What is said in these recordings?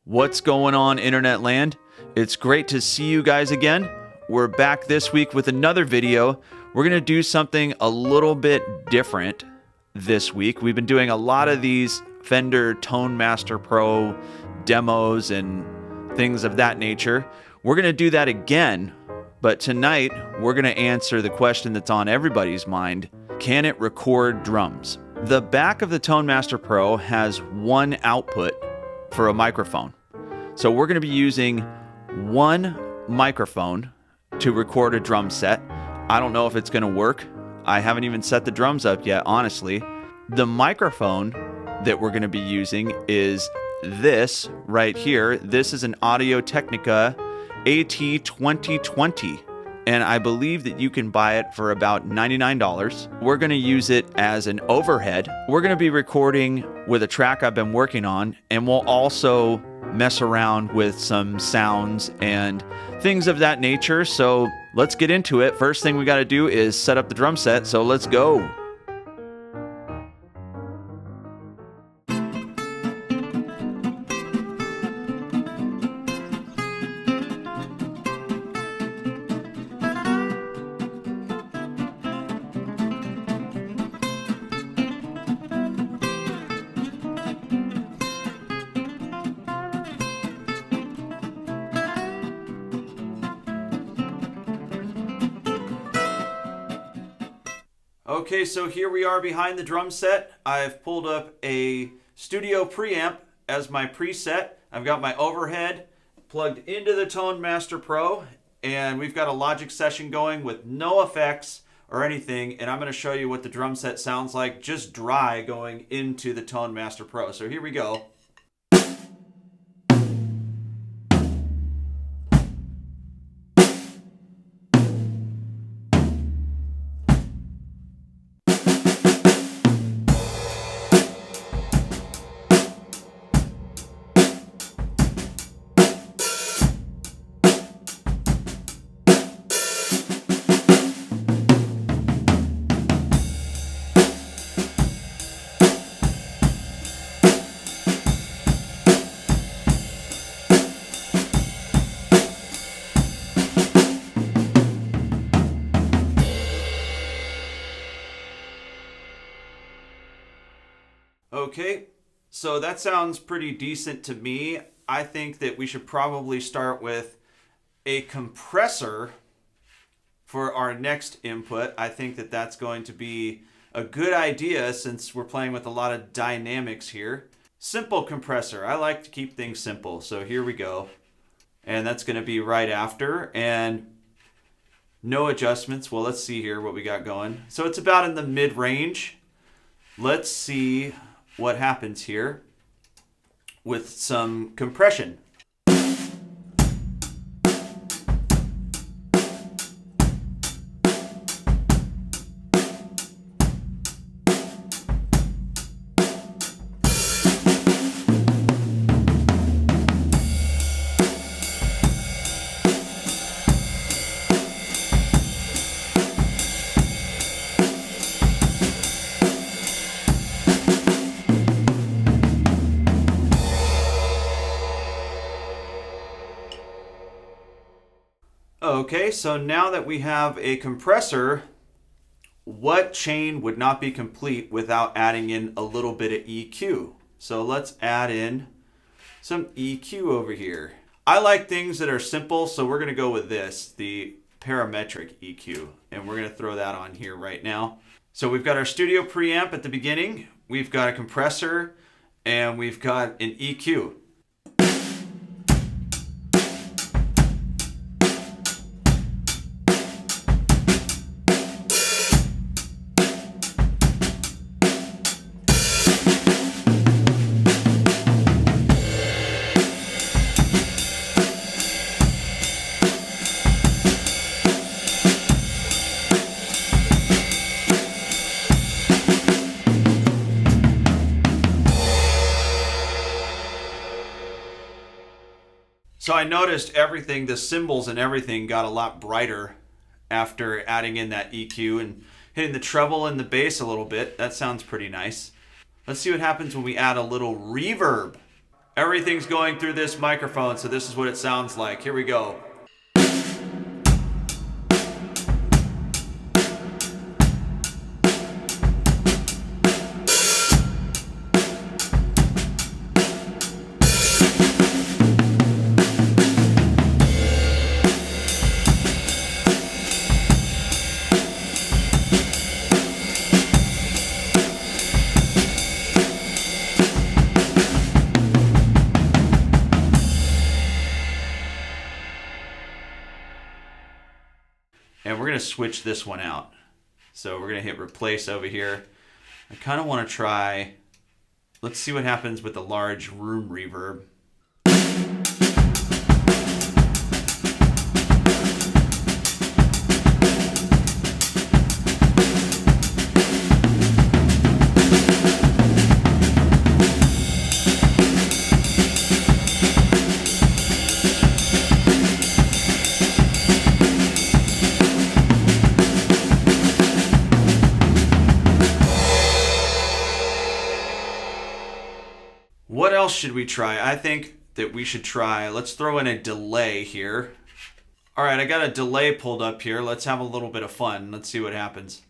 What's going on, internet land? It's great to see you guys again. We're back this week with another video. We're going to do something a little bit different this week. We've been doing a lot of these Fender Tone Master Pro demos and things of that nature. We're going to do that again, but tonight we're going to answer the question that's on everybody's mind. Can it record drums? The back of the Tone Master Pro has one output for a microphone. So we're going to be using one microphone to record a drum set. I don't know if it's going to work. I haven't even set the drums up yet, honestly. The microphone that we're going to be using is this right here. This is an Audio-Technica AT2020. And I believe that you can buy it for about $99. We're going to use it as an overhead. We're going to be recording with a track I've been working on, and we'll also mess around with some sounds and things of that nature. So let's get into it. First thing we got to do is set up the drum set, so let's go. Okay, so here we are behind the drum set. I've pulled up a studio preamp as my preset. I've got my overhead plugged into the Tone Master Pro, and we've got a Logic session going with no effects or anything, and I'm going to show you what the drum set sounds like just dry going into the Tone Master Pro. So here we go. Okay, so that sounds pretty decent to me. I think that we should probably start with a compressor for our next input. I think that that's going to be a good idea since we're playing with a lot of dynamics here. Simple compressor. I like to keep things simple. So here we go. And that's going to be right after. And no adjustments. Well, let's see here what we got going. So it's about in the mid-range. Let's see what happens here with some compression. Okay, so now that we have a compressor, what chain would not be complete without adding in a little bit of EQ? So let's add in some EQ over here. I like things that are simple, so we're going to go with this, the parametric EQ, and we're going to throw that on here right now. So we've got our studio preamp at the beginning, we've got a compressor, and we've got an EQ. So I noticed everything, the cymbals and everything got a lot brighter after adding in that EQ and hitting the treble and the bass a little bit. That sounds pretty nice. Let's see what happens when we add a little reverb. Everything's going through this microphone, so this is what it sounds like. Here we go. And we're going to switch this one out. So we're going to hit replace over here. I kind of want to try, let's see what happens with the large room reverb. What else should we try? I think that we should try, let's throw in a delay here. All right, I got a delay pulled up here. Let's have a little bit of fun. Let's see what happens.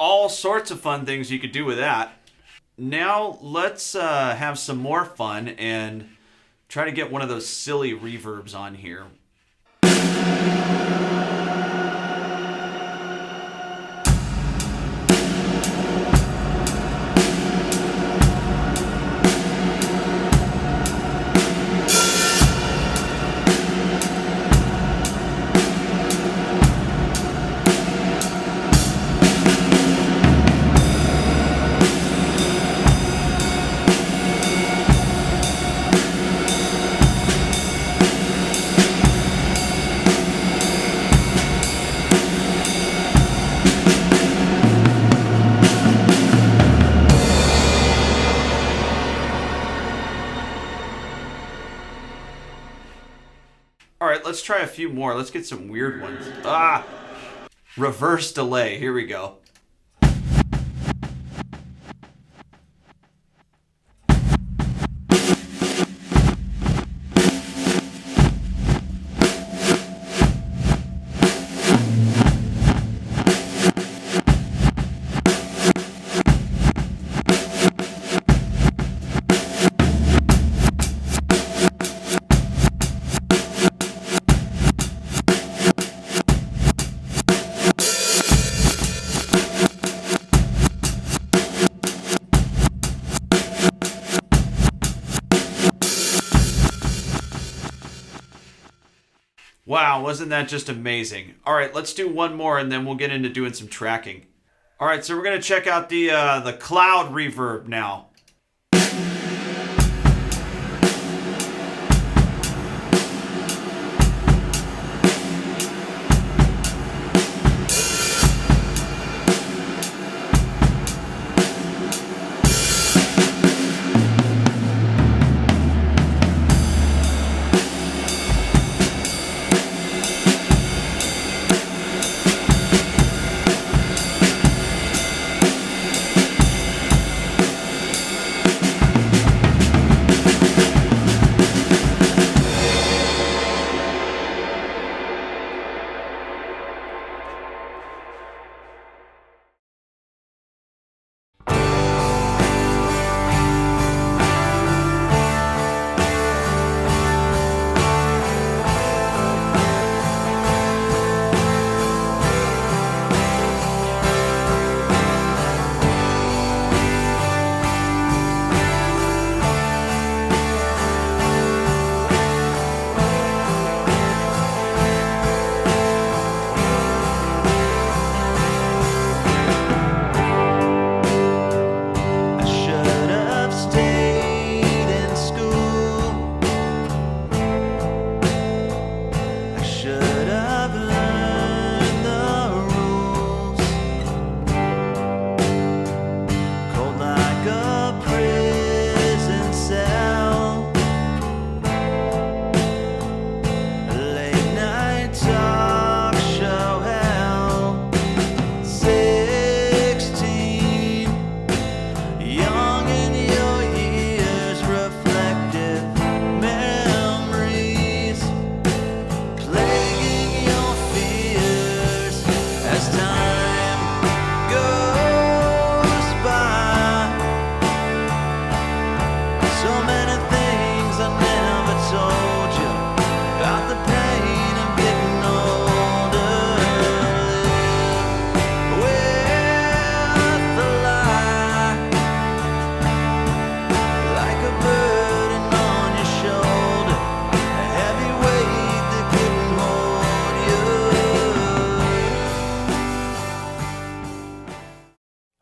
All sorts of fun things you could do with that. Now let's have some more fun and try to get one of those silly reverbs on here. All right, let's try a few more. Let's get some weird ones. Reverse delay. Here we go. Wow, wasn't that just amazing? All right, let's do one more and then we'll get into doing some tracking. All right, so we're gonna check out the cloud reverb now.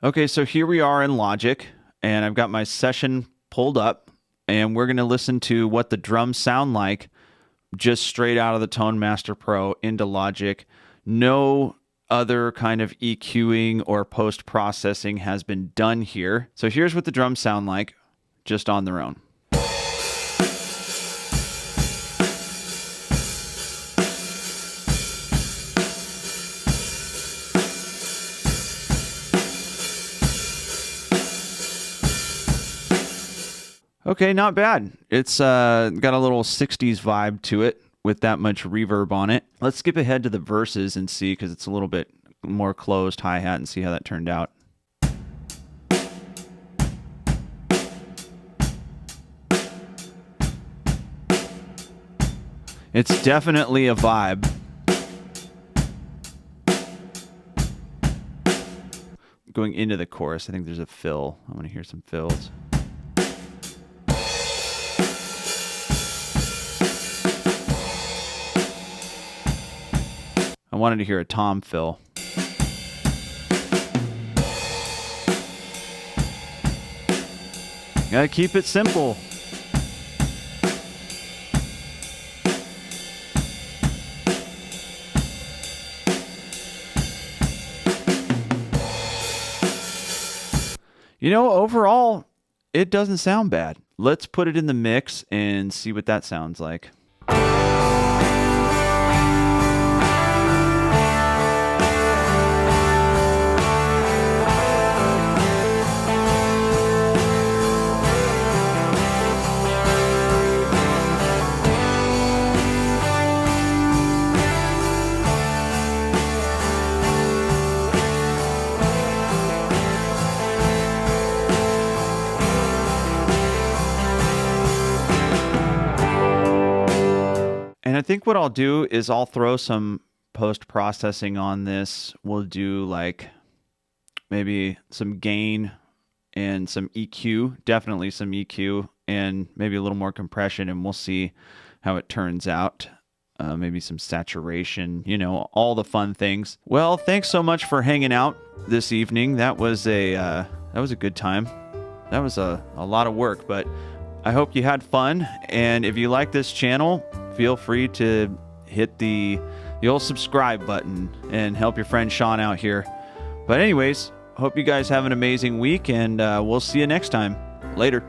Okay, so here we are in Logic, and I've got my session pulled up, and we're going to listen to what the drums sound like just straight out of the Tone Master Pro into Logic. No other kind of EQing or post-processing has been done here. So here's what the drums sound like just on their own. Okay, not bad. It's got a little 60s vibe to it with that much reverb on it. Let's skip ahead to the verses and see, because it's a little bit more closed hi-hat, and see how that turned out. It's definitely a vibe. Going into the chorus, I think there's a fill. I want to hear some fills. I wanted to hear a tom fill. Gotta keep it simple. You know, overall, it doesn't sound bad. Let's put it in the mix and see what that sounds like. And I think what I'll do is I'll throw some post-processing on this. We'll do like maybe some gain and some EQ, definitely some EQ, and maybe a little more compression, and we'll see how it turns out. Maybe some saturation, you know, all the fun things. Well, thanks so much for hanging out this evening. That was a good time. That was a lot of work, but I hope you had fun. And if you like this channel, feel free to hit the old subscribe button and help your friend Sean out here. But anyways, hope you guys have an amazing week, and we'll see you next time. Later.